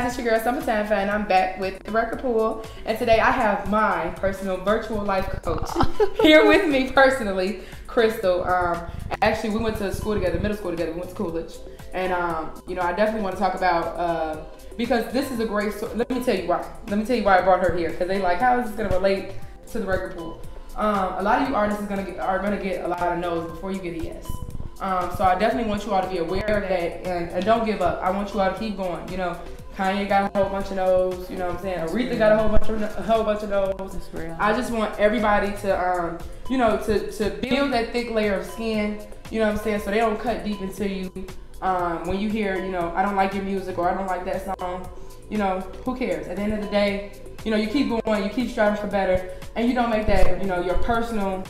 guys, it's your girl Summertime Fan, and I'm back with the record pool. And today I have my personal virtual life coach here with me personally, Crystal. Actually, we went to school together, middle school together. We went to Coolidge, and you know, I definitely want to talk about because this is a great story. Let me tell you why. Let me tell you why I brought her here, because they like, how is this gonna relate to the record pool? A lot of you artists are gonna get a lot of no's before you get a yes. So I definitely want you all to be aware of that, and don't give up. I want you all to keep going. You know, Kanye got a whole bunch of no's. You know what I'm saying? Aretha got a whole bunch of no's. That's real. I just want everybody to, you know, to build that thick layer of skin. You know what I'm saying? So they don't cut deep into you. When you hear, you know, I don't like your music or I don't like that song. You know, who cares? At the end of the day, you know, you keep going, you keep striving for better, and you don't make that, you know, your personal,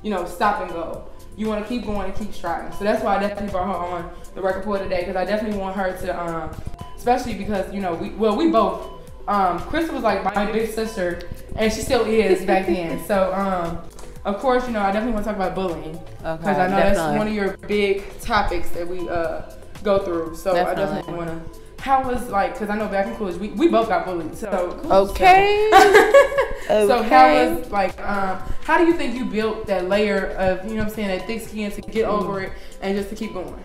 you know, stop and go. You want to keep going and keep striving. So that's why I definitely brought her on the record pool today, because I definitely want her to, especially because, you know, we both, Crystal was like my big sister, and she still is back then. So, of course, you know, I definitely want to talk about bullying, because I know that's one of your big topics that we go through. So I definitely want to. How was, like, because I know back in college, we both got bullied, so. Okay. So how was, like, how do you think you built that layer of, you know what I'm saying, that thick skin to get over it and just to keep going?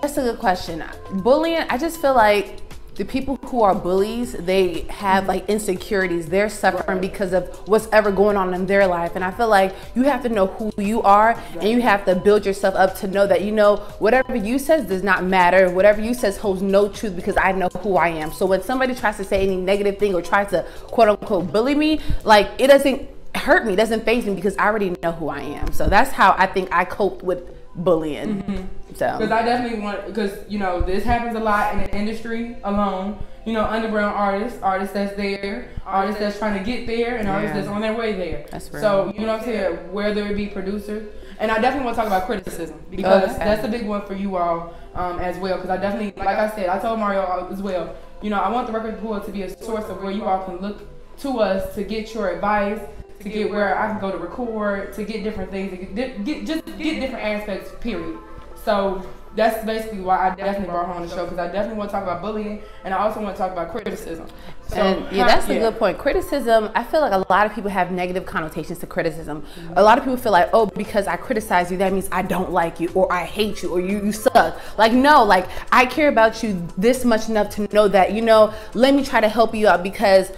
That's a good question. Bullying, I just feel like the people who are bullies, they have like insecurities. They're suffering because of what's ever going on in their life. And I feel like you have to know who you are, and you have to build yourself up to know that, you know, whatever you says does not matter. Whatever you says holds no truth, because I know who I am. So when somebody tries to say any negative thing or tries to quote unquote bully me, like, it doesn't hurt me, it doesn't faze me, because I already know who I am. So that's how I think I coped with bullying. So because I definitely want, because, you know, this happens a lot in the industry alone. You know, underground artists that's there, artists that's trying to get there, and artists that's on their way there. That's real. So, you know what I'm saying, whether it be producers, and I definitely want to talk about criticism, because that's a big one for you all as well. Because I definitely, like I said, I told Mario as well, you know, I want the record pool to be a source of where you all can look to us to get your advice, to get where I can go to record, to get different things, to get different aspects, period. So that's basically why I definitely brought her on the show, because I definitely want to talk about bullying, and I also want to talk about criticism. So, and yeah, that's a good point. Criticism, I feel like a lot of people have negative connotations to criticism. A lot of people feel like, oh, because I criticize you, that means I don't like you, or I hate you, or you suck. Like, no, like, I care about you this much enough to know that, you know, let me try to help you out, because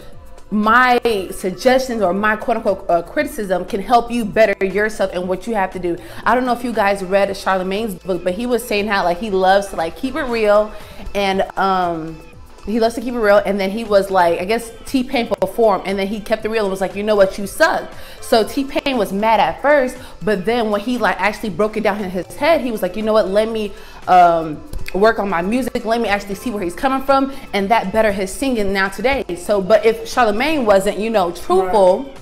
my suggestions or my quote unquote criticism can help you better yourself and what you have to do. I don't know if you guys read Charlamagne's book, but he was saying how, like, he loves to, like, keep it real, and he loves to keep it real. And then he was like, I guess T-Pain performed, and then he kept it real and was like, you know what, you suck. So T-Pain was mad at first, but then when he, like, actually broke it down in his head, he was like, you know what, let me work on my music, let me actually see where he's coming from, and that better his singing now today. So, but if Charlamagne wasn't, you know, truthful,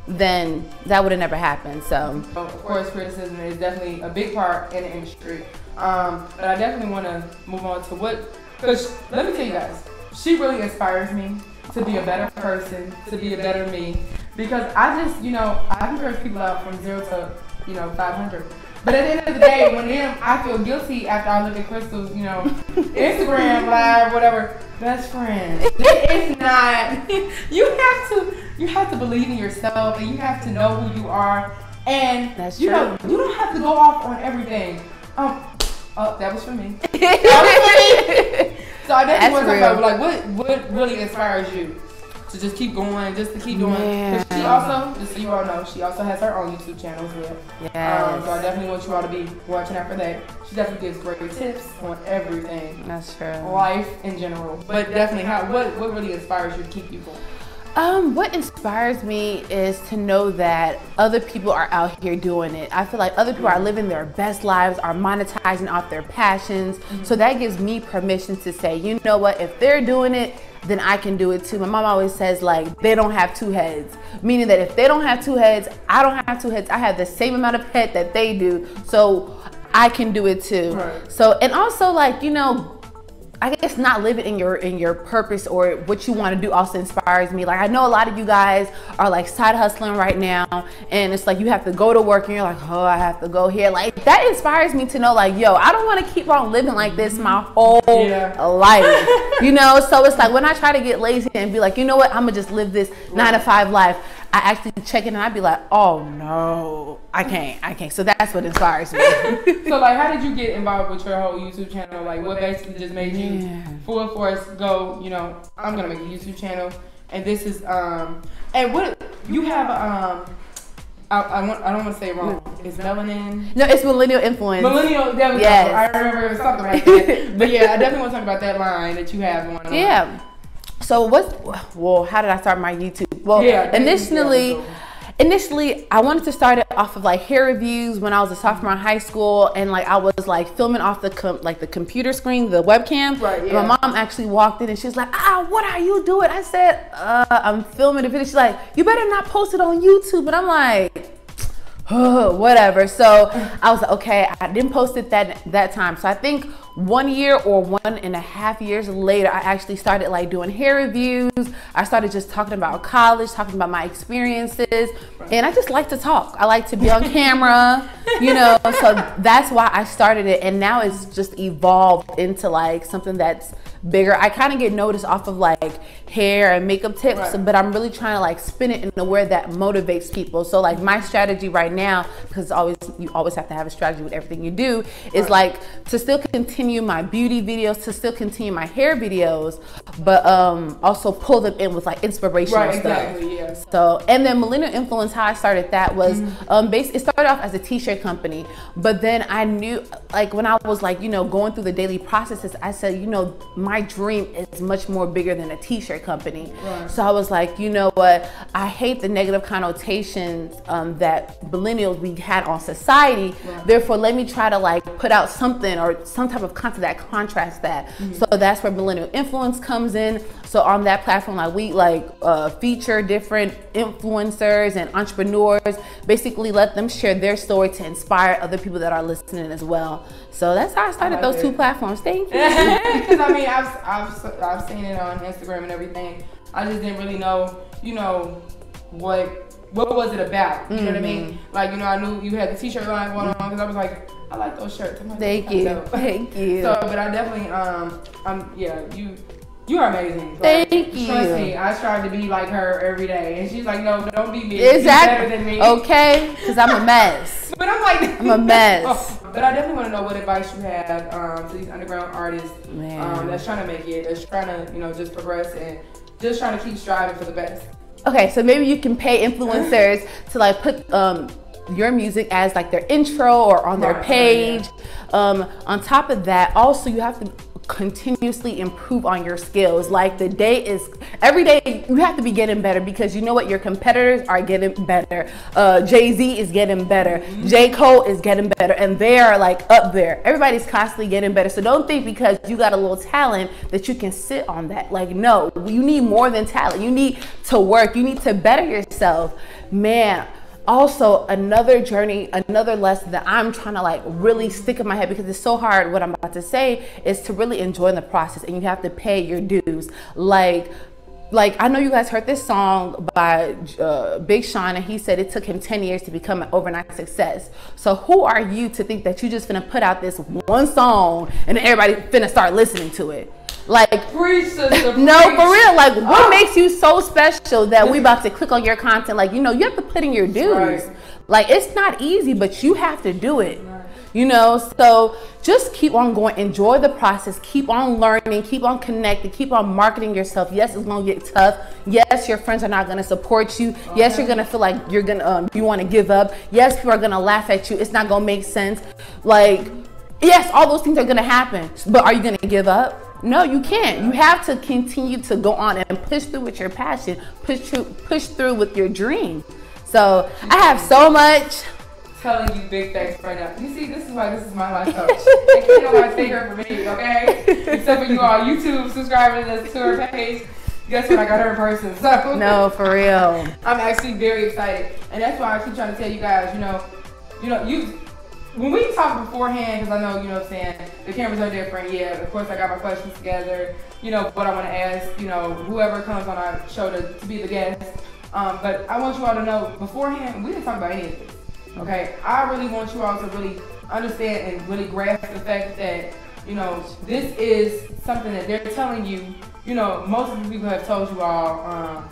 then that would have never happened. So of course, criticism is definitely a big part in the industry, but I definitely want to move on to because let me tell you guys, she really inspires me to be a better person, to be a better me, because I just, you know, I can curse people out from 0 to, you know, 500. But at the end of the day, when I feel guilty after I look at Crystal's, you know, Instagram live, whatever, best friend. It's not. You have to believe in yourself, and you have to know who you are, and that's you true. know, you don't have to go off on everything. Oh, that was for me. That was for me. So I definitely want to talk about, like, what really inspires you to just keep going, just to keep doing. Because she also, just so you all know, she also has her own YouTube channel as well. Yes. So I definitely want you all to be watching out for that. She definitely gives great tips on everything. That's true. Life in general. But definitely, what really inspires you to keep you going? What inspires me is to know that other people are out here doing it. I feel like other people are living their best lives, are monetizing off their passions. So that gives me permission to say, you know what, if they're doing it, then I can do it too. My mom always says, like, they don't have two heads. Meaning that if they don't have two heads, I don't have two heads. I have the same amount of head that they do. So I can do it too. Right. So, and also, like, you know, I guess not living in your purpose or what you want to do also inspires me. Like I know a lot of you guys are like side hustling right now, and it's like you have to go to work and you're like, oh, I have to go here. Like that inspires me to know like, yo, I don't want to keep on living like this my whole life, you know? So it's like when I try to get lazy and be like, you know what, I'm gonna just live this 9-to-5 life, I actually check in and I'd be like, oh no, I can't. So that's what inspires me. So like, how did you get involved with your whole YouTube channel? Like what basically just made you full force go, you know, I'm gonna make a YouTube channel, and this is and what you have I don't want to say it wrong. It's Melanin. No, it's Millenial Influence. Millennial, there we go. I remember it was something like that. But yeah, I definitely want to talk about that line that you have going on. Yeah. So how did I start my YouTube? Well, initially I wanted to start it off of like hair reviews when I was a sophomore in high school, and like I was like filming off the the computer screen, the webcam. Right, yeah. My mom actually walked in and she was like, what are you doing? I said, I'm filming the video. She's like, you better not post it on YouTube. And I'm like, whatever. So I was like, okay, I didn't post it that time. So I think 1 year or 1.5 years later, I actually started like doing hair reviews. I started just talking about college, talking about my experiences. And I just like to talk. I like to be on camera, you know, so that's why I started it. And now it's just evolved into like something that's bigger. I kind of get noticed off of like hair and makeup tips, but I'm really trying to like spin it in a way that motivates people. So like my strategy right now, because you always have to have a strategy with everything you do, is like to still continue my beauty videos, to still continue my hair videos, but also pull them in with like inspirational stuff. Exactly, yeah. So, and then Millenial Influence, how I started that was it started off as a t-shirt company, but then I knew like when I was like, you know, going through the daily processes, I said, you know, my dream is much more bigger than a t-shirt company. So I was like, you know what, I hate the negative connotations that millennials we had on society. Therefore, let me try to like put out something or some type of content that contrasts that. So that's where Millenial Influence comes in. So on that platform, like we feature different influencers and entrepreneurs, basically let them share their story to inspire other people that are listening as well. So that's how I started those two platforms. Thank you. Because I mean, I've seen it on Instagram and everything. I just didn't really know, you know, what was it about? You know what I mean? Like, you know, I knew you had the t-shirt line going on because I was like, I like those shirts. Like, thank you. So, but I definitely, you are amazing. Like, thank you. Trust me, I strive to be like her every day, and she's like, no, don't be me. Exactly. You're better than me. Okay, because I'm a mess. But I'm like, I'm a mess. But I definitely want to know what advice you have to these underground artists that's trying to make it, that's trying to, you know, just progress and just trying to keep striving for the best. Okay, so maybe you can pay influencers to like put your music as like their intro or on their page. On top of that, also you have to continuously improve on your skills. Like every day you have to be getting better, because you know what, your competitors are getting better. Jay-Z is getting better, J. Cole is getting better, and they are like up there. Everybody's constantly getting better. So don't think because you got a little talent that you can sit on that. Like, no, you need more than talent. You need to work, you need to better yourself, man. Also, another journey, another lesson that I'm trying to like really stick in my head, because it's so hard what I'm about to say, is to really enjoy the process, and you have to pay your dues. Like I know you guys heard this song by Big Sean, and he said it took him 10 years to become an overnight success. So who are you to think that you just finna put out this one song and everybody finna start listening to it? Like, no, for real, like what makes you so special that we about to click on your content? Like, you know, you have to put in your dues. Like, it's not easy, but you have to do it. You know, so just keep on going, enjoy the process, keep on learning, keep on connecting, keep on marketing yourself. Yes, it's gonna get tough. Yes, your friends are not gonna support you. Yes, you're gonna feel like you're gonna you want to give up. Yes, people are gonna laugh at you. It's not gonna make sense. Like, yes, all those things are gonna happen, but are you gonna give up? No, you can't. You have to continue to go on and push through with your passion, push through with your dream. So I have so much. Telling you big thanks right now. You see, this is why this is my life coach. I can't nobody take her from me, okay? Except for you all YouTube subscribers to her page. Guess what? I got her in person. So no, for real. I'm actually very excited, and that's why I keep trying to tell you guys. You know, when we talk beforehand, because I know, you know what I'm saying, the cameras are different. Yeah, of course I got my questions together, you know, what I want to ask, you know, whoever comes on our show to be the guest. But I want you all to know beforehand, we didn't talk about any of this. Okay, I really want you all to really understand and really grasp the fact that, you know, this is something that they're telling you. You know, most of the people have told you all,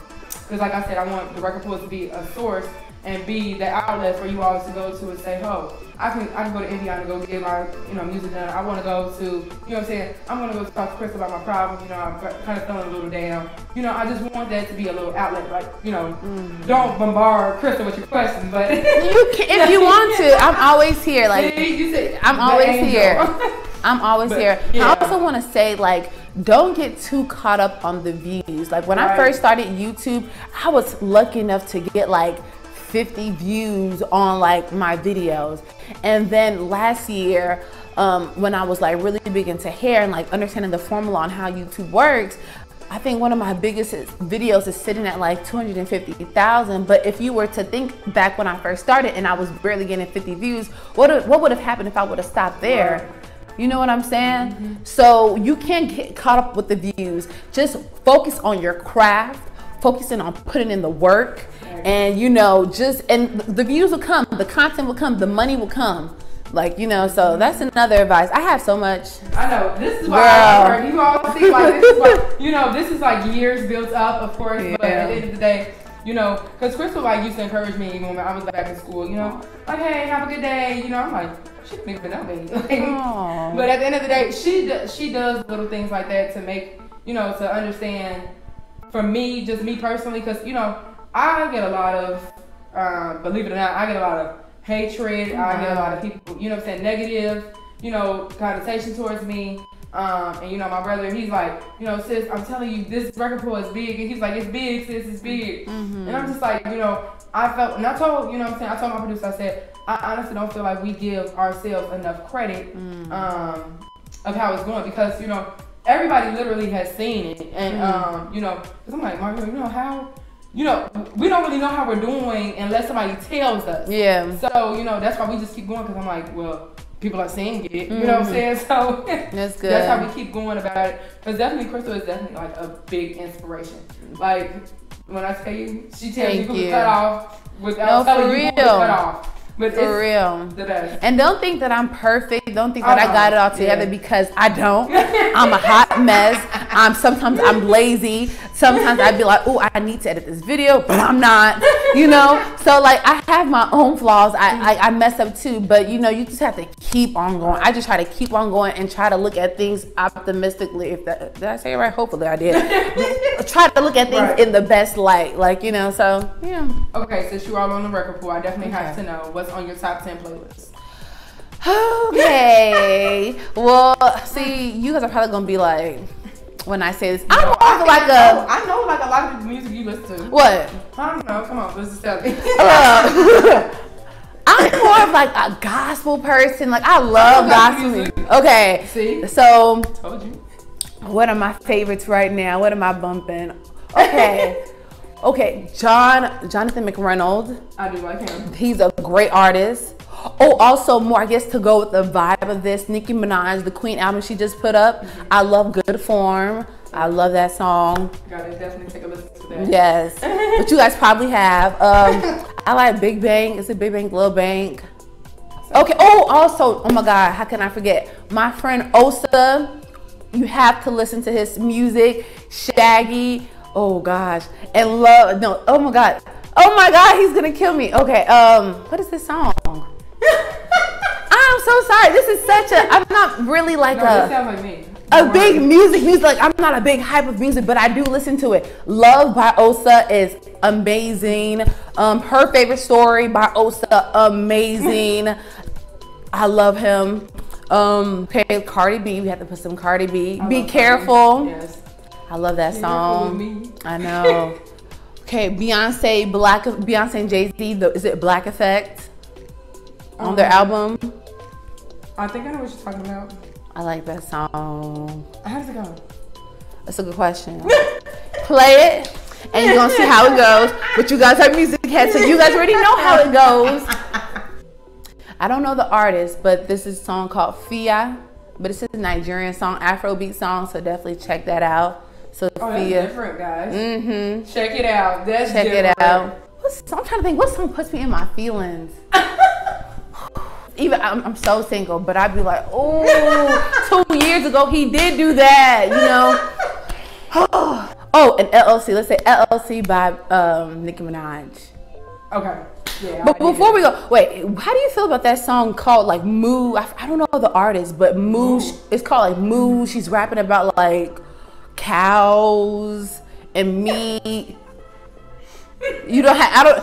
because like I said, I want the record pool to be a source and be the outlet for you all to go to and say, oh, I can go to Indiana and go get my, you know, music done. I want to go to, you know what I'm saying, I'm going to go talk to Chris about my problem. You know, I'm kind of feeling a little down. You know, I just want that to be a little outlet. Like, you know, don't bombard Krista with your questions, but you can, if you want to. I'm always here. Like, you said, I'm always here. I'm always here. Yeah. I also want to say, like, don't get too caught up on the views. Like, when I first started YouTube, I was lucky enough to get like 50 views on like my videos. And then last year, when I was like really big into hair and like understanding the formula on how YouTube works, I think one of my biggest videos is sitting at like 250,000. But if you were to think back when I first started and I was barely getting 50 views, what would have happened if I would have stopped there? You know what I'm saying? So you can't get caught up with the views. Just focus on your craft, focusing on putting in the work, and you know, and the views will come, the content will come, the money will come. Like, you know, so that's another advice. I have so much. I know. This is why I heard you all see, like, this is why, you know, this is like years built up, of course, but at the end of the day, you know, because Crystal like used to encourage me even when I was back in school, you know, like, hey, have a good day, you know, I'm like, she didn't even know me. But at the end of the day, she does little things like that to make, you know, to understand, for me, just me personally, because, you know, I get a lot of, believe it or not, I get a lot of hatred. I get a lot of people, you know what I'm saying, negative, you know, connotation towards me. And you know, my brother, he's like, you know, sis, I'm telling you, this record pool is big. And he's like, it's big, sis, it's big. And I'm just like, you know, I felt, and I told, you know what I'm saying, I told my producer, I said, I honestly don't feel like we give ourselves enough credit of how it's going, because, you know, everybody literally has seen it. And, you know, because I'm like, Mario, you know how, you know, we don't really know how we're doing unless somebody tells us. Yeah. So, you know, that's why we just keep going, because I'm like, well, people are seeing it. You know what I'm saying? So that's good. That's how we keep going about it. Because definitely, Crystal is definitely like a big inspiration. Like, when I tell you, she tells you to cut off without telling you to cut off. But for real. The best. And don't think that I'm perfect. Don't think that I got it all together, because I don't. I'm a hot mess. Sometimes I'm lazy. Sometimes I'd be like, oh, I need to edit this video, but I'm not, you know? So like, I have my own flaws. I mess up too, but you know, you just have to keep on going. I just try to keep on going and try to look at things optimistically. Did I say it right? Hopefully I did. Try to look at things in the best light, like, you know, so yeah. Okay, since you're all on the record pool, I definitely have to know what's on your top 10 playlist. Okay. Well, see, you guys are probably gonna be like, when I say this, I know like a lot of the music you listen to. What? I don't know. Come on, let's just tell me. I'm more of like a gospel person. Like, I love gospel music. Okay. See? So, told you. What are my favorites right now? What am I bumping? Okay. Okay, Jonathan McReynolds. I do like him. He's a great artist. Oh, also more, I guess, to go with the vibe of this, Nicki Minaj, the Queen album she just put up. I love Good Form. I love that song. Gotta definitely take a listen to that. Yes, but you guys probably have. I like Big Bang. Is it Big Bang, Lil Bank? Okay. Oh, also, oh my God, how can I forget? My friend Osa. You have to listen to his music. Shaggy. Oh gosh, and love. No. Oh my God. Oh my God, he's gonna kill me. Okay. What is this song? I'm so sorry. This is such a. I'm not really like this sounds like me. A big music. Like, I'm not a big hype of music, but I do listen to it. Love by Osa is amazing. Her Favorite Story by Osa, amazing. I love him. Okay, Cardi B. We have to put some Cardi B. Be Careful. Yes. I love that song. I know. Okay, Beyonce and Jay-Z. Is it Black Effect on their album? I think I know what you're talking about. I like that song. How does it go? That's a good question. Play it, and you're gonna see how it goes. But you guys are music heads, so you guys already know how it goes. I don't know the artist, but this is a song called Fia. But it's a Nigerian song, Afrobeat song, so definitely check that out. So Oh, Fia. that's different, guys. Check it out. That's Check different. it out. I'm trying to think, what song puts me in my feelings? Even I'm so single, but I'd be like, oh, 2 years ago he did do that, you know. Oh, and LLC. Let's say LLC by Nicki Minaj. Okay. Yeah. But before we go, wait, how do you feel about that song called like Moo? I don't know the artist, but Moo. It's called like Moo. She's rapping about like cows and meat. You don't have, I don't,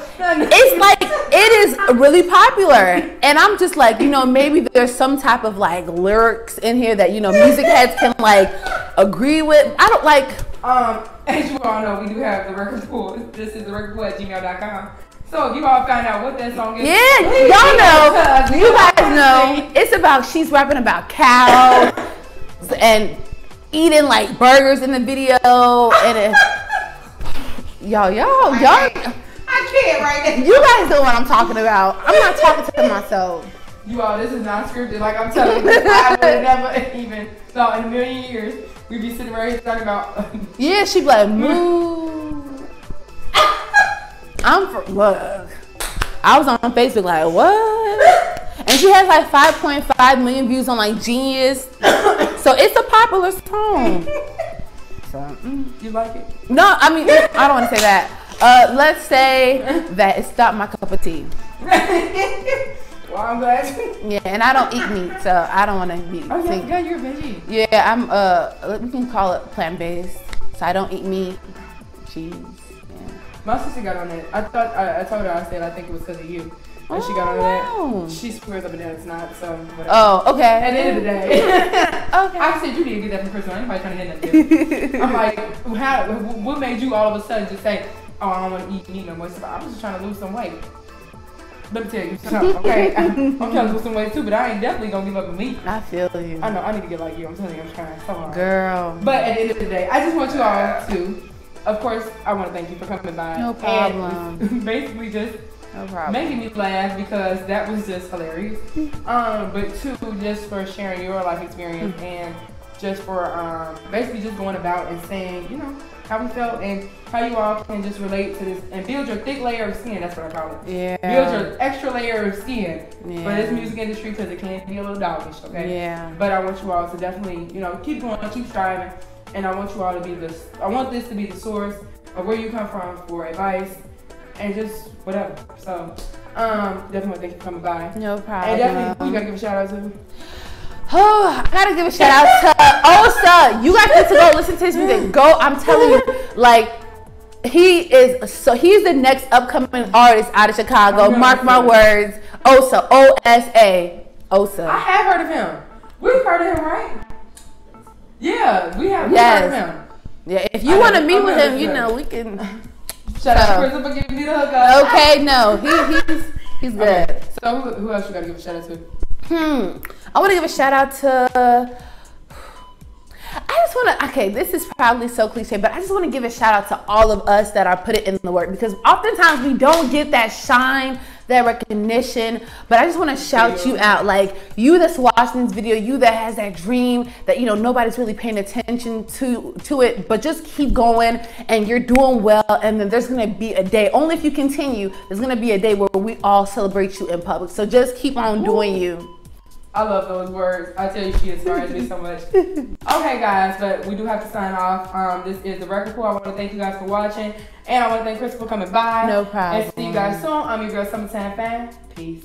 it's like, it is really popular. And I'm just like, you know, maybe there's some type of like lyrics in here that, you know, music heads can like agree with. I don't like. As you all know, we do have the record pool. This is the record pool at gmail.com. So if you all find out what that song is. Yeah, y'all know. You guys know. It's about, she's rapping about cows and eating like burgers in the video. And Y'all. I can't right now. You guys know what I'm talking about. I'm not talking to myself. You all, this is not scripted. Like I'm telling you, I would never even thought in a million years we'd be sitting right here talking about. Yeah, she'd be like, Moo. Look. I was on Facebook like, what? And she has like 5.5 million views on like Genius. So it's a popular song. So, You like it? no, I mean, I don't want to say that. Let's say that it's not my cup of tea. Well, I'm glad. Yeah, and I don't eat meat, so I don't want to be. Oh yeah, you're a veggie. Yeah, I'm. We can call it plant-based. So I don't eat meat, cheese. Yeah. My sister got on that. I thought I told her, I said I think it was because of you. And she got on that. She swears up and down it's not. So whatever. Oh, okay. At the end of the day. Okay. I said you need to get that from Crystal. Anybody trying to hit that too. I'm like, what made you all of a sudden just say, oh, I don't want to eat meat no more? So I was just trying to lose some weight. Let me tell you something, okay? I'm trying to lose some weight too, but I ain't definitely gonna give up on meat. I feel you. I know, I need to get like you. I'm telling you, I'm trying so hard. Girl. But at the end of the day, I just want you all to, of course, I want to thank you for coming by. No problem. And basically just No problem. making me laugh because that was just hilarious. But two, just for sharing your life experience and just for basically just going about and saying, you know, how we felt and how you all can just relate to this and build your thick layer of skin. That's what I call it. Yeah. Build your extra layer of skin for Yeah. this music industry because it can be a little doggish, okay? Yeah. But I want you all to definitely, you know, keep going, keep striving, and I want you all to be this. I want this to be the source of where you come from for advice and just whatever. So, definitely thank you for coming by. No problem. And definitely, who you gotta give a shout out to? Oh, I gotta give a shout out to Osa. You guys need to go listen to his music. Go, I'm telling you, like, he's the next upcoming artist out of Chicago. Mark my words. Osa, O-S-A. Osa. I have heard of him. We've heard of him, right? Yeah, we have Yes. heard of him. Yeah, if you want to meet with him, you know, we can. Shout out to Chris for giving me the hookup. Okay, no, he's good. Okay, so who else you gotta give a shout out to? I want to give a shout out to. I just want to. Okay, this is probably so cliche, but I just want to give a shout out to all of us that are put it in the work because oftentimes we don't get that shine, that recognition. But I just want to shout you out, like you that's watching this video, you that has that dream that you know nobody's really paying attention to it, but just keep going and you're doing well. And then there's gonna be a day, only if you continue, there's gonna be a day where we all celebrate you in public. So just keep on doing you. I love those words. I tell you, she inspires me so much. Okay, guys, but we do have to sign off. This is the Record Pool. I want to thank you guys for watching, and I want to thank Chris for coming by. No problem. And see you guys soon. I'm your girl, Summertime Fan. Peace.